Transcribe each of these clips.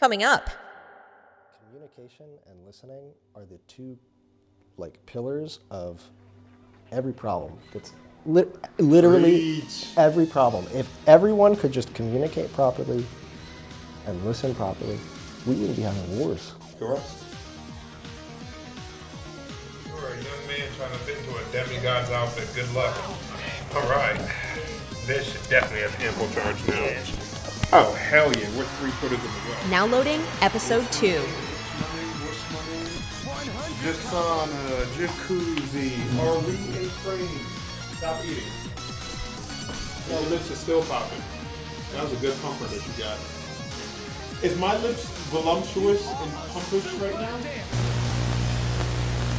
Coming up. Communication and listening are the two pillars of every problem. That's literally every problem. If everyone could just communicate properly and listen properly, we wouldn't be having wars. Correct. You're a young man trying to fit into a demigod's outfit. Good luck. All right. This should definitely have ample charge now. Oh, hell yeah. We're 3/4 of the way. Now loading episode 2. Just on a jacuzzi. Are we in frame? Stop eating. Your lips are still popping. That was a good pumper that you got. Is my lips voluptuous and pumpish right now?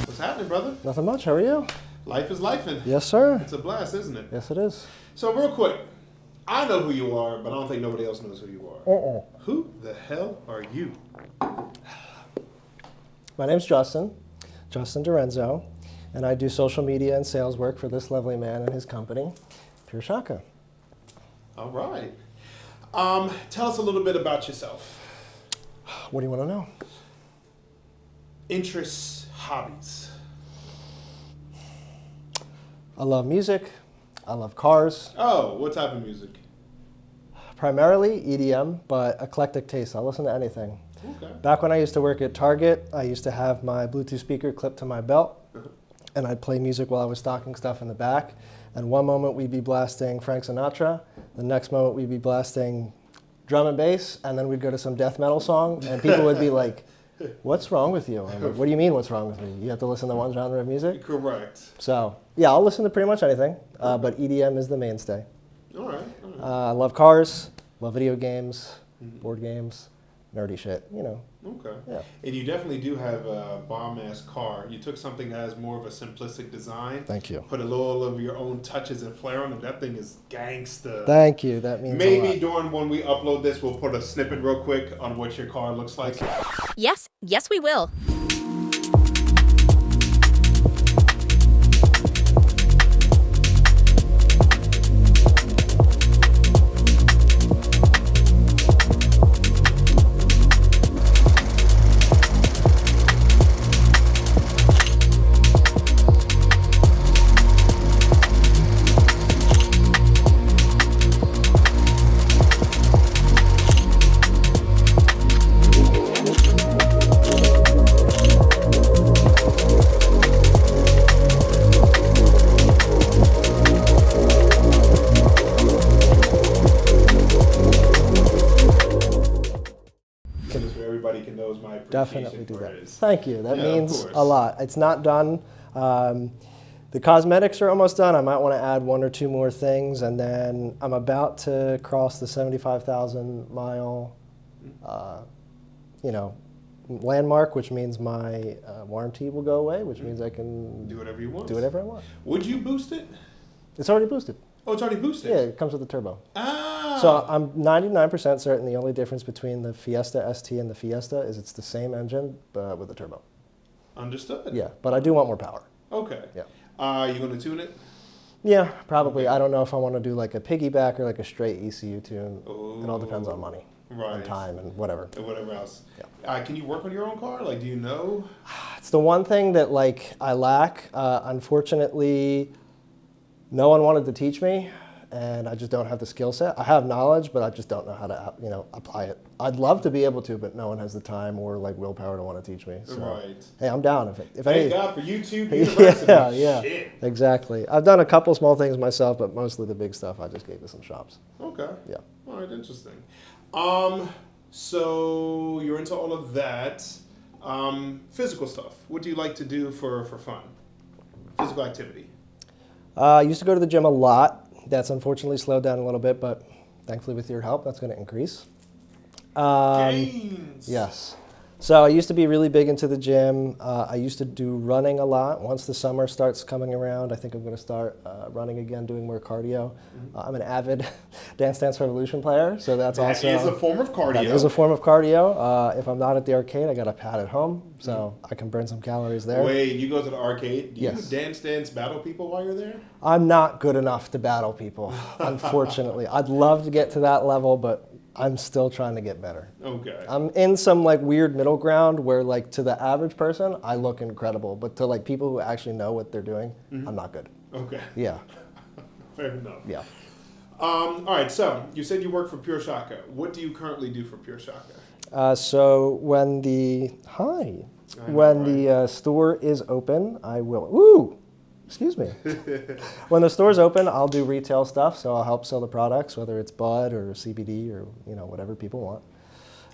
What's happening, brother? Nothing much. How are you? Life is lifing. Yes, sir. It's a blast, isn't it? Yes, it is. So real quick, I know who you are, but I don't think nobody else knows who you are. Who the hell are you? My name's Justin Dorenzo, and I do social media and sales work for this lovely man and his company, Pure Shaka. All right. Tell us a little bit about yourself. What do you want to know? Interests, hobbies. I love music. I love cars. Oh, what type of music? Primarily EDM, but eclectic taste. I'll listen to anything. Okay. Back when I used to work at Target, I used to have my Bluetooth speaker clipped to my belt, and I'd play music while I was stocking stuff in the back. And one moment we'd be blasting Frank Sinatra, the next moment we'd be blasting drum and bass, and then we'd go to some death metal song, and people would be like, "What's wrong with you?" I'm like, "What do you mean, what's wrong with me? You have to listen to one genre of music?" Correct. So, yeah, I'll listen to pretty much anything, but EDM is the mainstay. All right. I love cars, love video games, board games, nerdy shit, you know. Okay. Yeah. And you definitely do have a bomb-ass car. You took something that has more of a simplistic design. Thank you. Put a little of your own touches and flair on it. That thing is gangsta. Thank you. That means a Maybe lot. during when we upload this, we'll put a snippet real quick on what your car looks like. Yes, we will. Definitely do for that. it is. Thank you. That Yeah, means of course. a lot. It's not done. The cosmetics are almost done. I might want to add 1 or 2 more things, and then I'm about to cross the 75,000 mile, landmark, which means my warranty will go away, which means I can Do whatever you want. do whatever I want. Would you boost it? It's already boosted. Oh, it's already boosted? Yeah, it comes with the turbo. Ah. So I'm 99% certain the only difference between the Fiesta ST and the Fiesta is it's the same engine, but with a turbo. Understood. Yeah, but I do want more power. Okay. Yeah. Are you going to tune it? Yeah, probably. I don't know if I want to do like a piggyback or like a straight ECU tune. Ooh. It all depends on money Right. and time and whatever. And whatever else. Yeah. Can you work on your own car? Like, do you know? It's the one thing that I lack. Unfortunately, no one wanted to teach me, and I just don't have the skill set. I have knowledge, but I just don't know how to apply it. I'd love to be able to, but no one has the time or willpower to want to teach me. So, Right. hey, I'm down if Thank any. God for YouTube University. Yeah, Shit. exactly. I've done a couple small things myself, but mostly the big stuff I just gave to some shops. Okay. Yeah. All right, interesting. So you're into all of that. Physical stuff. What do you like to do for fun? Physical activity. I used to go to the gym a lot. That's unfortunately slowed down a little bit, but thankfully with your help, that's going to increase. Gains. Yes. So I used to be really big into the gym. I used to do running a lot. Once the summer starts coming around, I think I'm going to start running again, doing more cardio. I'm an avid Dance Dance Revolution player, so that's That also... is a form of cardio. That is a form of cardio. If I'm not at the arcade, I got a pad at home, so I can burn some calories there. Wait, you go to the arcade? Do you Yes. dance battle people while you're there? I'm not good enough to battle people, unfortunately. I'd love to get to that level, but I'm still trying to get better. Okay. I'm in some like weird middle ground where like to the average person, I look incredible, but to like people who actually know what they're doing, I'm not good. Okay. Yeah. Fair enough. Yeah. All right. So you said you work for Pure Shaka. What do you currently do for Pure Shaka? So when the store is open, I will. Ooh, excuse me. When the store's open, I'll do retail stuff. So I'll help sell the products, whether it's bud or CBD or whatever people want.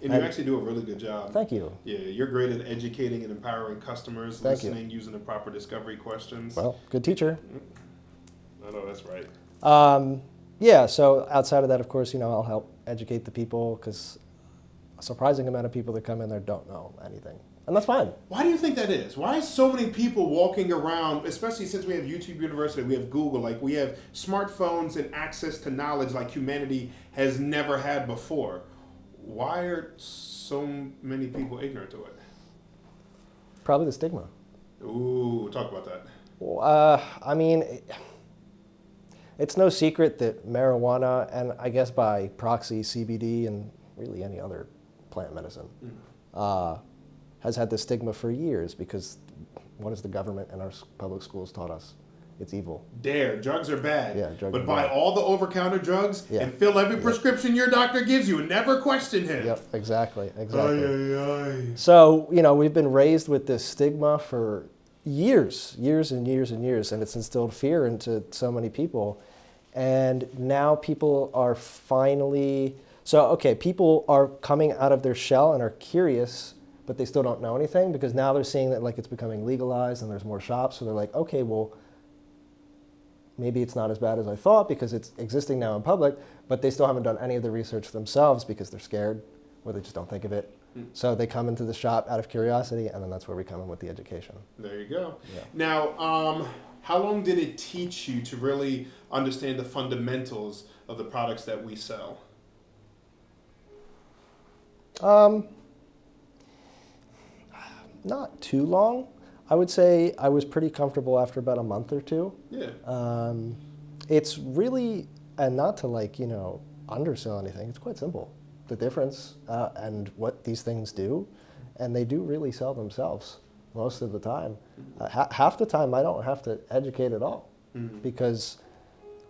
And you actually do a really good job. Thank you. Yeah, you're great at educating and empowering customers, Thank listening, using the proper discovery questions. Well, good teacher. I know that's right. Yeah. So outside of that, of course, I'll help educate the people because a surprising amount of people that come in there don't know anything. And that's fine. Why do you think that is? Why is so many people walking around, especially since we have YouTube University, we have Google, like we have smartphones and access to knowledge like humanity has never had before? Why are so many people ignorant to it? Probably the stigma. Ooh, talk about that. I mean, it's no secret that marijuana, and I guess by proxy CBD and really any other plant medicine, has had this stigma for years because what has the government and our public schools taught us? It's evil. Drugs are bad. Yeah, drugs but are buy bad. all the over-counter drugs Yeah. and fill every prescription your doctor gives you and never question him. Yep, exactly. Ay, ay, ay. So, we've been raised with this stigma for years and years and years, and it's instilled fear into so many people. And now people are finally, people are coming out of their shell and are curious, but they still don't know anything because now they're seeing that like it's becoming legalized and there's more shops. So they're like, okay, well, maybe it's not as bad as I thought because it's existing now in public, but they still haven't done any of the research themselves because they're scared or they just don't think of it. So they come into the shop out of curiosity, and then that's where we come in with the education. There you go. Yeah. Now, how long did it teach you to really understand the fundamentals of the products that we sell? Not too long. I would say I was pretty comfortable after about a month or two. Yeah. It's really, and not to undersell anything, it's quite simple. The difference and what these things do, and they do really sell themselves most of the time. Half the time I don't have to educate at all because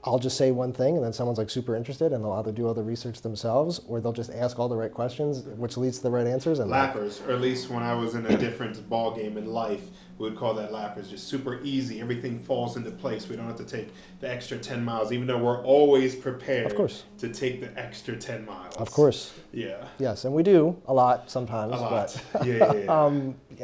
I'll just say one thing and then someone's like super interested and they'll either do all the research themselves or they'll just ask all the right questions, which leads to the right answers. And Lappers, or at least when I was in a different ball game in life, we would call that lappers. Just super easy. Everything falls into place. We don't have to take the extra 10 miles, even though we're always prepared Of course. to take the extra 10 miles. Of course. Yeah. Yes, and we do a lot sometimes. A lot. But Yeah.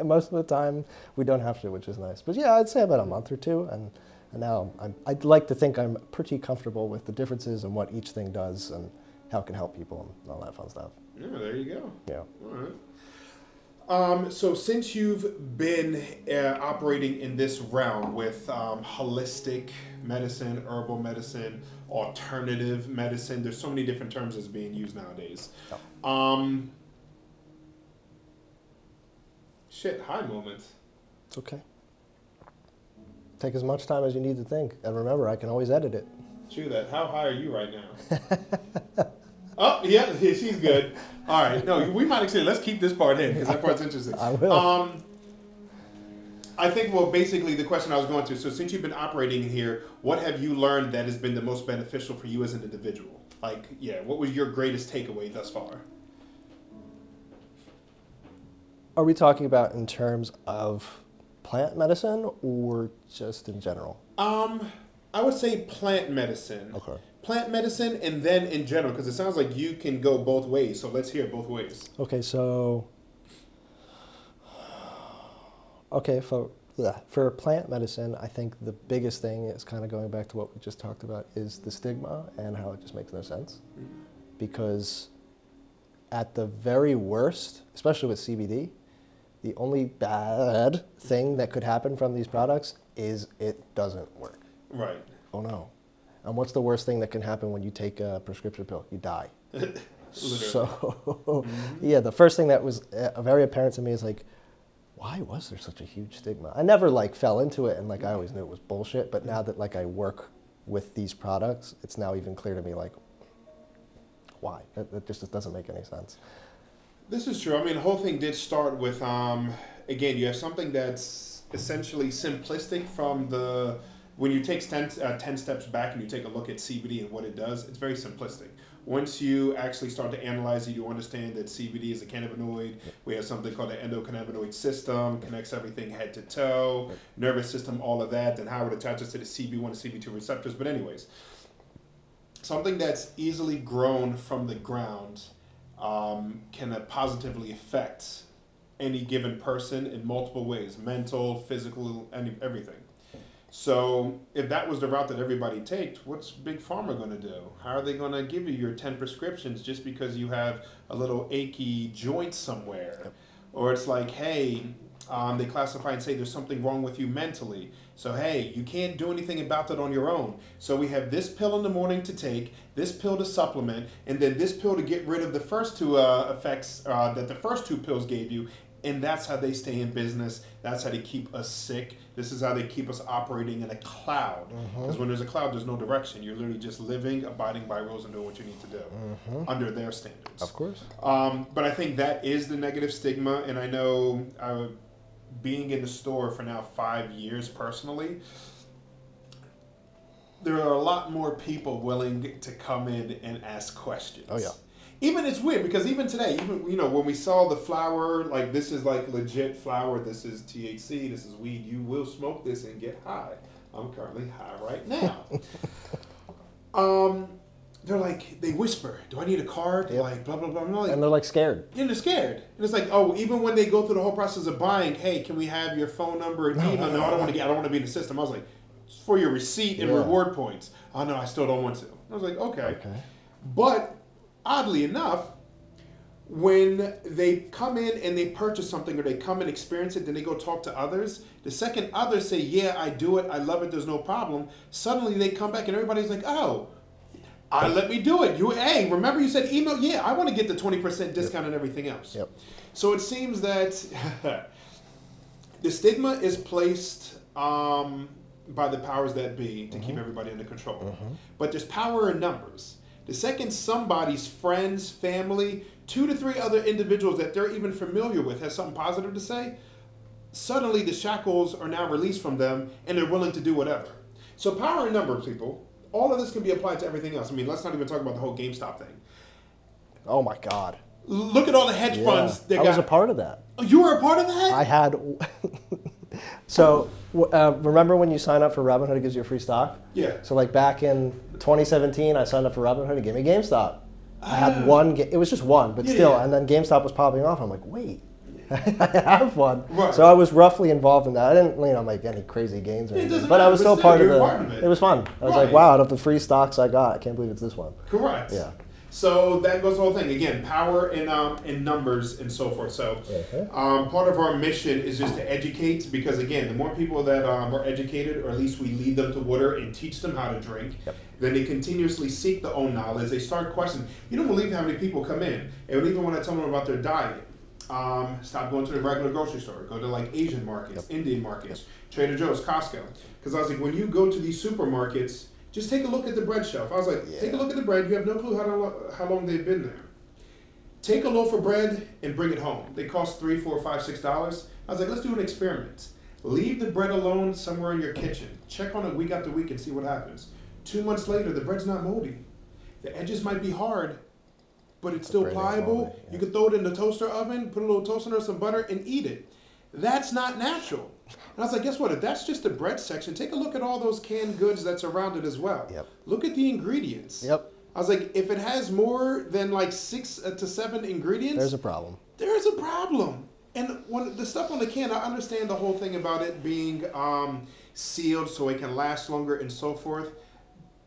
most of the time we don't have to, which is nice. But yeah, I'd say about a month or two, and now I'd like to think I'm pretty comfortable with the differences and what each thing does and how it can help people and all that fun stuff. Yeah, there you go. Yeah. All right. So since you've been operating in this realm with holistic medicine, herbal medicine, alternative medicine, there's so many different terms that's being used nowadays. Yep. High moments. It's okay. Take as much time as you need to think. And remember, I can always edit it. True that. How high are you right now? Oh, yeah, she's good. All right. No, we might actually, let's keep this part in because that part's interesting. I will. I think, well, basically the question I was going to, so since you've been operating here, what have you learned that has been the most beneficial for you as an individual? Like, yeah, what was your greatest takeaway thus far? Are we talking about in terms of plant medicine or just in general? I would say plant medicine. Okay. Plant medicine and then in general, because it sounds like you can go both ways. So let's hear both ways. Okay, so for plant medicine, I think the biggest thing is kind of going back to what we just talked about is the stigma and how it just makes no sense. Because at the very worst, especially with CBD, the only bad thing that could happen from these products is it doesn't work. Right. Oh no. And what's the worst thing that can happen when you take a prescription pill? You die. So, yeah, the first thing that was very apparent to me is like, why was there such a huge stigma? I never fell into it and I always knew it was bullshit, but now that I work with these products, it's now even clear to me why? It just doesn't make any sense. This is true. I mean, the whole thing did start with, again, you have something that's essentially simplistic from the, when you take 10 steps back and you take a look at CBD and what it does, it's very simplistic. Once you actually start to analyze it, you understand that CBD is a cannabinoid. We have something called the endocannabinoid system, connects everything head to toe, nervous system, all of that, and how it attaches to the CB1 and CB2 receptors. But anyways, something that's easily grown from the ground can positively affect any given person in multiple ways, mental, physical, and everything. So if that was the route that everybody takes, what's Big Pharma going to do? How are they going to give you your 10 prescriptions just because you have a little achy joint somewhere? Yep. Or it's like, hey, they classify and say there's something wrong with you mentally. So, hey, you can't do anything about that on your own. So we have this pill in the morning to take, this pill to supplement, and then this pill to get rid of the first two effects that the first two pills gave you. And that's how they stay in business. That's how they keep us sick. This is how they keep us operating in a cloud. Because when there's a cloud, there's no direction. You're literally just living, abiding by rules, and doing what you need to do under their standards. Of course. But I think that is the negative stigma. And I know being in the store for now 5 years personally, there are a lot more people willing to come in and ask questions. Oh, yeah. Even it's weird because even today, even when we saw the flower, like this is like legit flower, this is THC, this is weed. You will smoke this and get high. I'm currently high right now. They're like, they whisper, "Do I need a card?" Yep. Like blah blah blah. Like, and they're like scared. Yeah, they're scared. And it's like, oh, even when they go through the whole process of buying, hey, can we have your phone number and email? No, I don't want to be in the system. I was like, it's for your receipt and reward points. Oh no, I still don't want to. I was like, okay. But oddly enough, when they come in and they purchase something or they come and experience it, then they go talk to others. The second others say, yeah, I do it, I love it, there's no problem, suddenly they come back and everybody's like, oh, let me do it. Hey, remember you said email? Yeah, I want to get the 20% discount and everything else. Yep. So it seems that the stigma is placed by the powers that be to keep everybody under control. But there's power in numbers. The second somebody's friends, family, 2 to 3 other individuals that they're even familiar with has something positive to say, suddenly the shackles are now released from them and they're willing to do whatever. So power in numbers, people. All of this can be applied to everything else. I mean, let's not even talk about the whole GameStop thing. Oh my God. Look at all the hedge funds. I was a part of that. Oh, you were a part of that? I had... So, remember when you sign up for Robinhood, it gives you a free stock? Yeah. So, like back in 2017, I signed up for Robinhood, it gave me GameStop. I had one, it was just one, but still, and then GameStop was popping off. I'm like, wait, I have one. Right. So I was roughly involved in that. I didn't, make any crazy gains or anything, but I was still part of it. It was fun. I was like, wow, out of the free stocks I got, I can't believe it's this one. Correct. Yeah. So that goes the whole thing. Again, power in numbers and so forth. So part of our mission is just to educate because, again, the more people that are educated, or at least we lead them to water and teach them how to drink, then they continuously seek their own knowledge. They start questioning. You don't believe how many people come in. And even when I tell them about their diet, stop going to the regular grocery store. Go to like Asian markets, Indian markets, Trader Joe's, Costco. Because I was like, when you go to these supermarkets, just take a look at the bread shelf. I was like, take a look at the bread. You have no clue how long they've been there. Take a loaf of bread and bring it home. They cost $3, $4, $5, $6. I was like, let's do an experiment. Leave the bread alone somewhere in your kitchen. Check on it week after week and see what happens. 2 months later, the bread's not moldy. The edges might be hard, but it's still pliable. You can throw it in the toaster oven, put a little toast in there, some butter, and eat it. That's not natural. And I was like, guess what? If that's just the bread section, take a look at all those canned goods that's around it as well. Look at the ingredients. I was like, if it has more than like 6 to 7 ingredients, there's a problem. There's a problem. And when the stuff on the can, I understand the whole thing about it being sealed so it can last longer and so forth.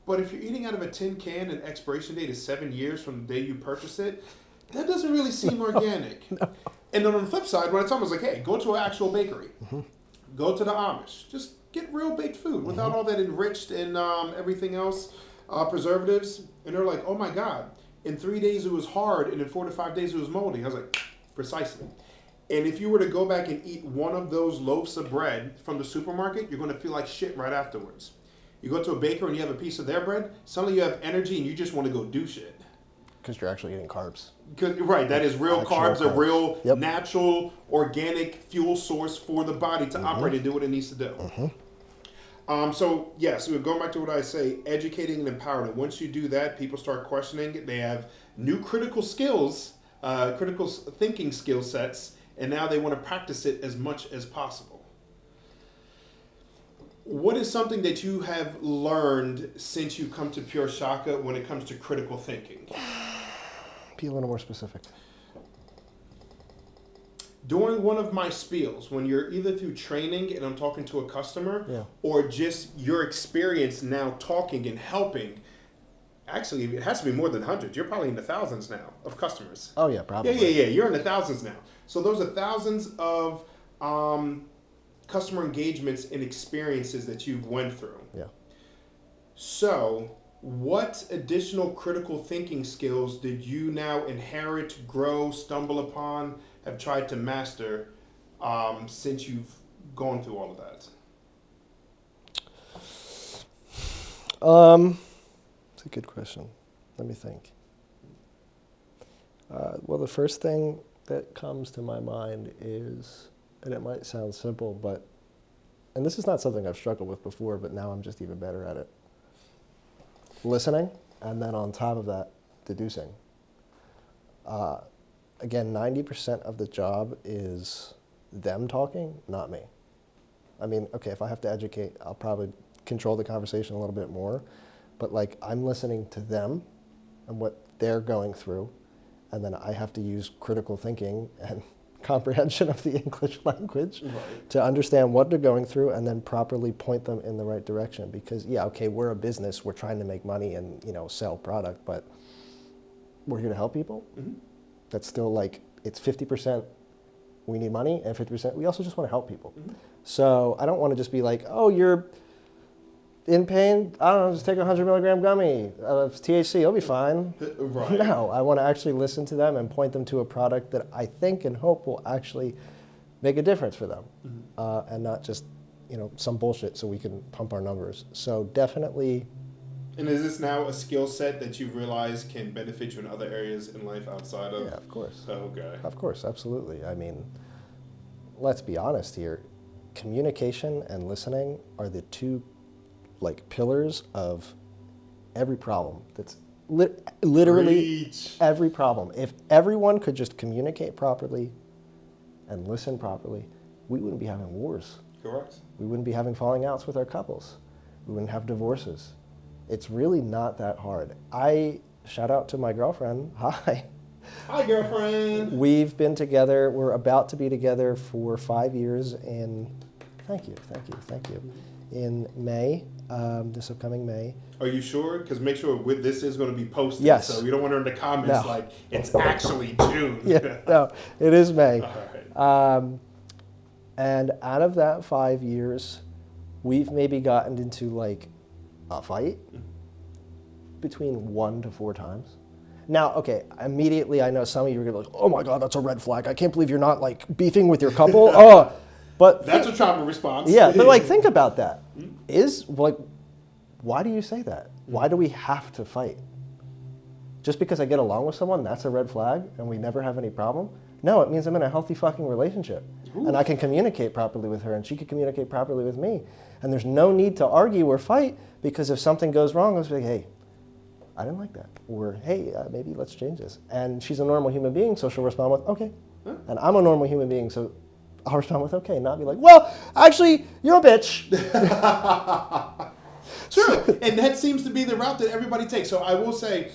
But if you're eating out of a tin can and expiration date is 7 years from the day you purchase it, that doesn't really seem organic. No. And then on the flip side, when I told them, I was like, hey, go to an actual bakery. Go to the Amish. Just get real baked food without all that enriched and everything else, preservatives. And they're like, oh my God, in 3 days it was hard and in 4 to 5 days it was moldy. I was like, precisely. And if you were to go back and eat one of those loaves of bread from the supermarket, you're going to feel like shit right afterwards. You go to a baker and you have a piece of their bread, suddenly you have energy and you just want to go do shit. Because you're actually eating carbs. Right, that is real Actual carbs, a carbs. real Yep. natural organic fuel source for the body to operate and do what it needs to do. So yes, we're going back to what I say, educating and empowering. Once you do that, people start questioning. They have new critical skills, critical thinking skill sets, and now they want to practice it as much as possible. What is something that you have learned since you've come to Pure Shaka when it comes to critical thinking? Be a little more specific. During one of my spiels, when you're either through training and I'm talking to a customer, Yeah. or just your experience now talking and helping, actually, it has to be more than 100. You're probably in the thousands now of customers. Oh yeah, probably. Yeah. You're in the thousands now. So those are thousands of customer engagements and experiences that you've went through. Yeah. So what additional critical thinking skills did you now inherit, grow, stumble upon, have tried to master since you've gone through all of that? It's a good question. Let me think. Well, the first thing that comes to my mind is, and it might sound simple, but, and this is not something I've struggled with before, but now I'm just even better at it. Listening, and then on top of that, deducing. Again, 90% of the job is them talking, not me. I mean, okay, if I have to educate, I'll probably control the conversation a little bit more, but like I'm listening to them and what they're going through, and then I have to use critical thinking and comprehension of the English language to understand what they're going through and then properly point them in the right direction. Because yeah, okay, we're a business, we're trying to make money and sell product, but we're here to help people. That's still like, it's 50% we need money and 50% we also just want to help people. So I don't want to just be like, oh, you're in pain, I don't know, just take a 100 milligram gummy of THC, you'll be fine. Right. No, I want to actually listen to them and point them to a product that I think and hope will actually make a difference for them, and not just some bullshit so we can pump our numbers. So definitely. And is this now a skill set that you've realized can benefit you in other areas in life outside of? Yeah, of course. Okay. Of course, absolutely. I mean, let's be honest here. Communication and listening are the two pillars of every problem. That's literally Preach. every problem. If everyone could just communicate properly and listen properly, we wouldn't be having wars. Correct. We wouldn't be having falling outs with our couples. We wouldn't have divorces. It's really not that hard. Shout out to my girlfriend. Hi. Hi, girlfriend. We've been together, we're about to be together for 5 years thank you. In May, this upcoming May. Are you sure? Because make sure this is going to be posted. Yes. So we don't want her in the comments No. like it's actually June. Yeah, no, it is May. All right. And out of that 5 years, we've maybe gotten into a fight between 1 to 4 times. Now, okay, immediately I know some of you are going to be like, oh my God, that's a red flag. I can't believe you're not beefing with your couple. Oh, but That's a trauma response. yeah, but think about that. Why do you say that? Why do we have to fight? Just because I get along with someone, that's a red flag and we never have any problem? No, it means I'm in a healthy fucking relationship. Ooh. And I can communicate properly with her and she can communicate properly with me. And there's no need to argue or fight because if something goes wrong, I'll be like, hey, I didn't like that. Or, hey, maybe let's change this. And she's a normal human being, so she'll respond with, okay. Huh? And I'm a normal human being, so I'll respond with, okay, not be like, well, actually, you're a bitch. True. And that seems to be the route that everybody takes. So I will say,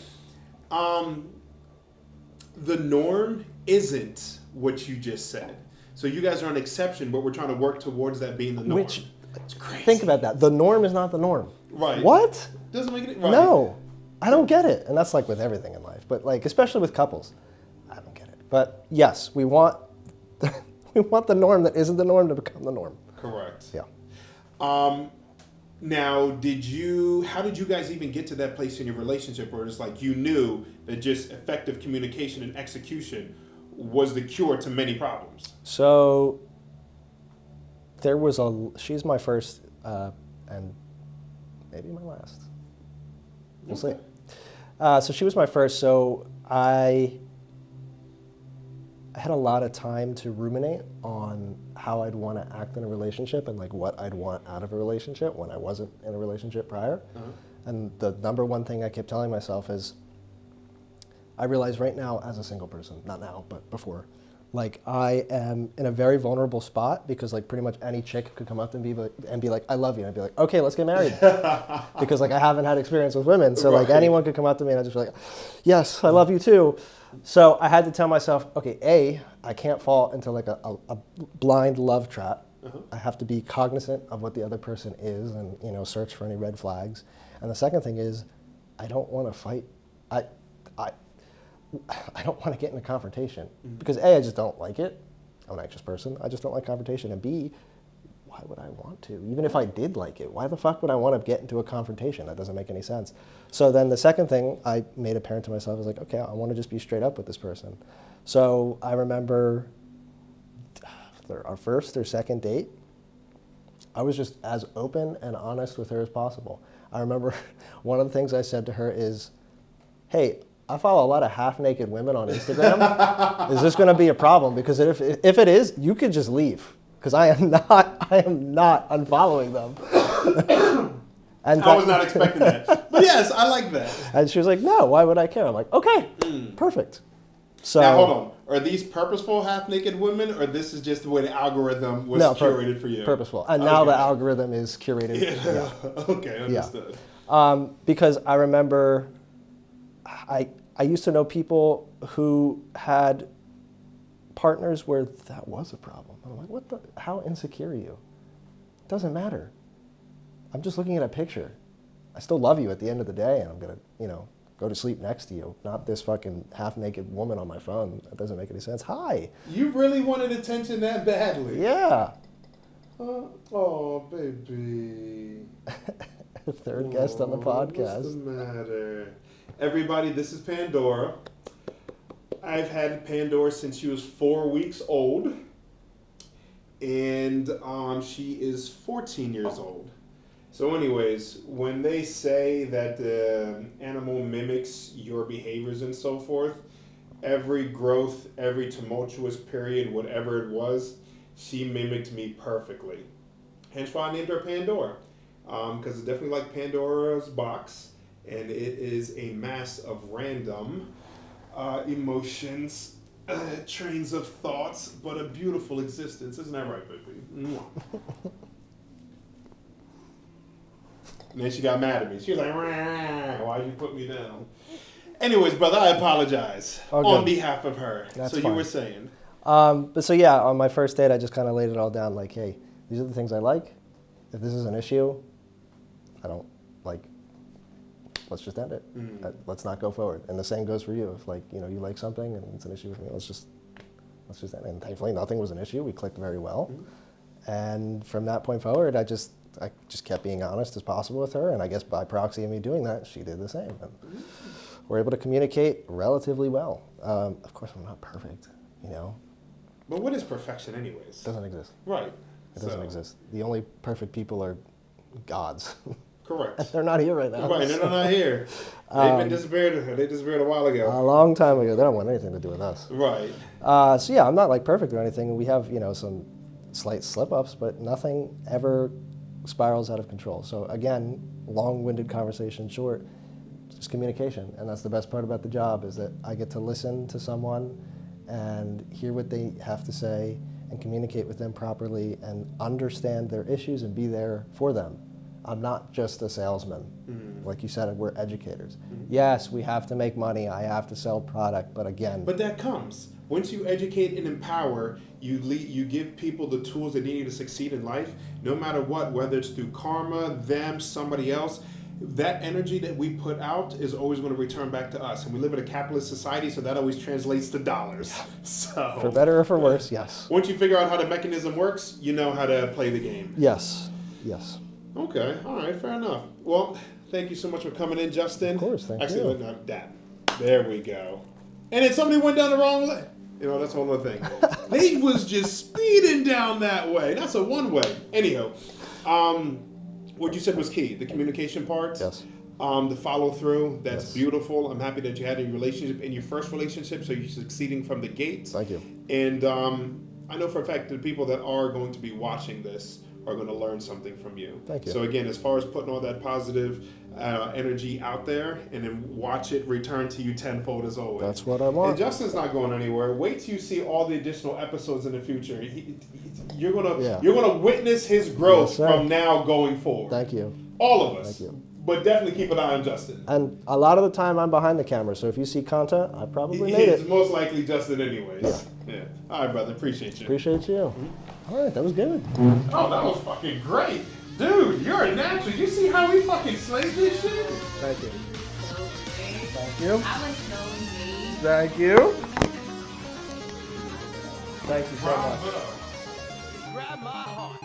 the norm isn't what you just said. So you guys are an exception, but we're trying to work towards that being the norm. Which, it's crazy. think about that. The norm is not the norm. Right. What? Doesn't make it right. No. I don't get it. And that's with everything in life. But especially with couples, I don't get it. But yes, we want the norm that isn't the norm to become the norm. Correct. Yeah. Now, how did you guys even get to that place in your relationship where it's you knew that just effective communication and execution was the cure to many problems? So she's my first and maybe my last. We'll see. So she was my first. So I had a lot of time to ruminate on how I'd want to act in a relationship and like what I'd want out of a relationship when I wasn't in a relationship prior. And the number one thing I kept telling myself is, I realize right now as a single person, not now, but before, like I am in a very vulnerable spot because like pretty much any chick could come up to me and be like, I love you. And I'd be like, okay, let's get married. Because like I haven't had experience with women. So like anyone could come up to me and I'd just be like, yes, I love you too. So I had to tell myself, okay, I can't fall into like a blind love trap. I have to be cognizant of what the other person is and, you know, search for any red flags. And the second thing is, I don't want to fight. I don't want to get in a confrontation because A, I just don't like it. I'm an anxious person. I just don't like confrontation. And B, why would I want to? Even if I did like it, why the fuck would I want to get into a confrontation? That doesn't make any sense. So then the second thing I made apparent to myself was like, okay, I want to just be straight up with this person. So I remember our first or second date, I was just as open and honest with her as possible. I remember one of the things I said to her is, hey, I follow a lot of half-naked women on Instagram. Is this going to be a problem? Because if it is, you could just leave. Because I am not unfollowing them. And I was not expecting that. But yes, I like that. And she was like, no, why would I care? I'm like, okay, perfect. So now hold on. Are these purposeful half-naked women, or this is just the way the algorithm was curated for you? Purposeful. And now the algorithm is curated. Yeah. Okay, understood. Yeah. Because I remember I used to know people who had partners where that was a problem. I'm like, how insecure are you? It doesn't matter. I'm just looking at a picture. I still love you at the end of the day, and I'm going to, you know, go to sleep next to you, not this fucking half-naked woman on my phone. That doesn't make any sense. Hi. You really wanted attention that badly? Yeah. Oh, baby. Third guest on the podcast. What's the matter? Everybody, this is Pandora. I've had Pandora since she was 4 weeks old. And she is 14 years old. So anyways, when they say that the animal mimics your behaviors and so forth, every growth, every tumultuous period, whatever it was, she mimicked me perfectly. Hence why I named her Pandora. Because it's definitely like Pandora's box. And it is a mass of random emotions, trains of thoughts, but a beautiful existence. Isn't that right, baby? And then she got mad at me. She was like, why'd you put me down? Anyways, brother, I apologize on behalf of her. That's so fine. You were saying? So yeah, on my first date, I just kind of laid it all down like, hey, these are the things I like. If this is an issue, I don't like, let's just end it. Let's not go forward. And the same goes for you. If like, you know, you like something and it's an issue with me, let's just end it. And thankfully nothing was an issue. We clicked very well. And from that point forward, I just kept being honest as possible with her. And I guess by proxy of me doing that, she did the same. And we're able to communicate relatively well. Of course, I'm not perfect, you know. But what is perfection anyways? It doesn't exist. Right. It doesn't exist. The only perfect people are gods. Correct. They're not here right now. Right, they're not here. They've been disappeared. They disappeared a while ago. A long time ago. They don't want anything to do with us. Right. So yeah, I'm not like perfect or anything. We have, you know, some slight slip-ups, but nothing ever spirals out of control. So again, long-winded conversation short, just communication. And that's the best part about the job, is that I get to listen to someone and hear what they have to say and communicate with them properly and understand their issues and be there for them. I'm not just a salesman. Like you said, we're educators. Yes, we have to make money. I have to sell product, but again. But that comes. Once you educate and empower, you give people the tools they need to succeed in life, no matter what, whether it's through karma, them, somebody else. That energy that we put out is always going to return back to us. And we live in a capitalist society, so that always translates to dollars. So, for better or for worse, yes. Once you figure out how the mechanism works, you know how to play the game. Yes, yes. Okay, all right, fair enough. Well, thank you so much for coming in, Justin. Of course, thank you. Actually, not that. There we go. And then somebody went down the wrong way. You know, that's a whole other thing. They was just speeding down that way. That's a one-way. Anyhow, what you said was key, the communication part. Yes. The follow through, that's Yes. beautiful. I'm happy that you had a relationship in your first relationship, so you're succeeding from the gate. Thank you. And I know for a fact that the people that are going to be watching this are going to learn something from you. Thank you. So again, as far as putting all that positive energy out there, and then watch it return to you tenfold as always. That's what I want. And Justin's not going anywhere. Wait till you see all the additional episodes in the future. You're gonna witness his growth Yes, sir. from now going forward. Thank you. All of us. Thank you. But definitely keep an eye on Justin. And a lot of the time I'm behind the camera, so if you see content, I probably made It's it. most likely Justin anyways. Yeah. All right, brother. Appreciate you. Appreciate you. All right, that was good. Oh, that was fucking great. Dude, you're a natural. You see how we fucking slayed this shit? Thank you. Thank you. I was nosy. Thank you. Thank you so much. Bravo. Grab my heart.